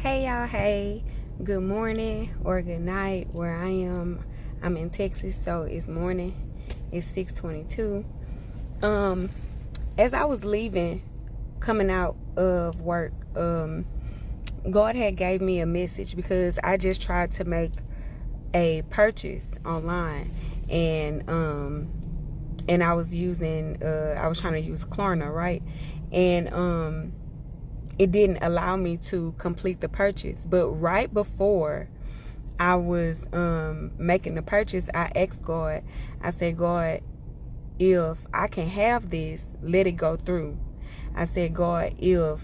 Hey y'all, hey, good morning or good night where I am. I'm in Texas, so it's morning. It's 6:22. As I was leaving, coming out of work, God had gave me a message because I just tried to make a purchase online, and I was trying to use Klarna, right? And it didn't allow me to complete the purchase. But right before I was making the purchase, I asked God, I said, God, if I can have this, let it go through. I said, God, if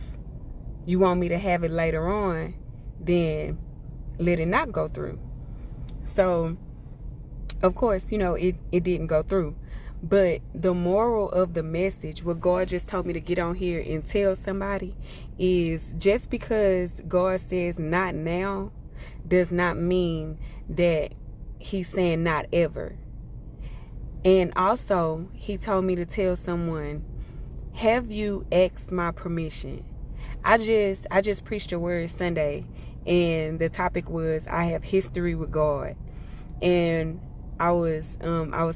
you want me to have it later on, then let it not go through. So, of course, it didn't go through. But the moral of the message, what God just told me to get on here and tell somebody, is just because God says not now does not mean that he's saying not ever. And also, he told me to tell someone, have you asked my permission? I just preached a word Sunday, and the topic was I have history with God. And I was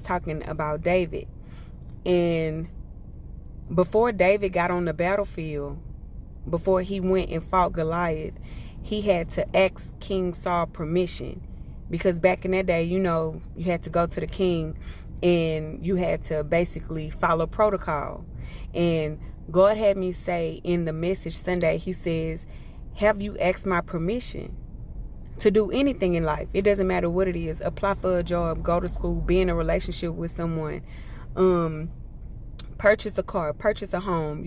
talking about David, and before David got on the battlefield, before he went and fought Goliath, he had to ask King Saul permission, because back in that day, you had to go to the king and you had to basically follow protocol. And God had me say in the message Sunday, he says, have you asked my permission to do anything in life? It doesn't matter what it is. Apply for a job, go to school, be in a relationship with someone, purchase a car, purchase a home.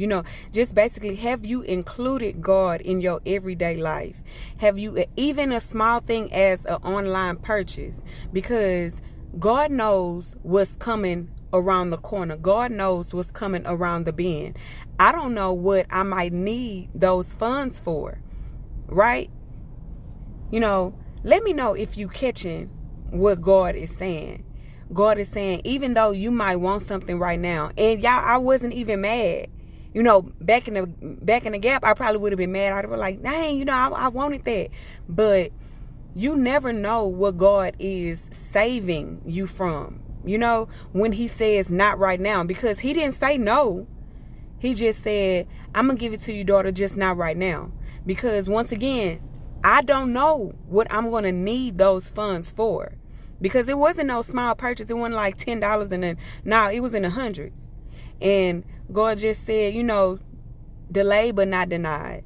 Just basically, have you included God in your everyday life? Have you, even a small thing as an online purchase? Because God knows what's coming around the corner. God knows what's coming around the bend. I don't know what I might need those funds for, right? Let me know if you catching what God is saying. God is saying, even though you might want something right now, and y'all, I wasn't even mad. Back in the gap, I probably would have been mad. I'd be like, dang, I wanted that. But you never know what God is saving you from. When he says not right now, because he didn't say no. He just said, I'm gonna give it to you, daughter, just not right now. Because once again, I don't know what I'm going to need those funds for, because it wasn't no small purchase. It wasn't like $10 and then, no, it was in the hundreds. And God just said, delay but not denied.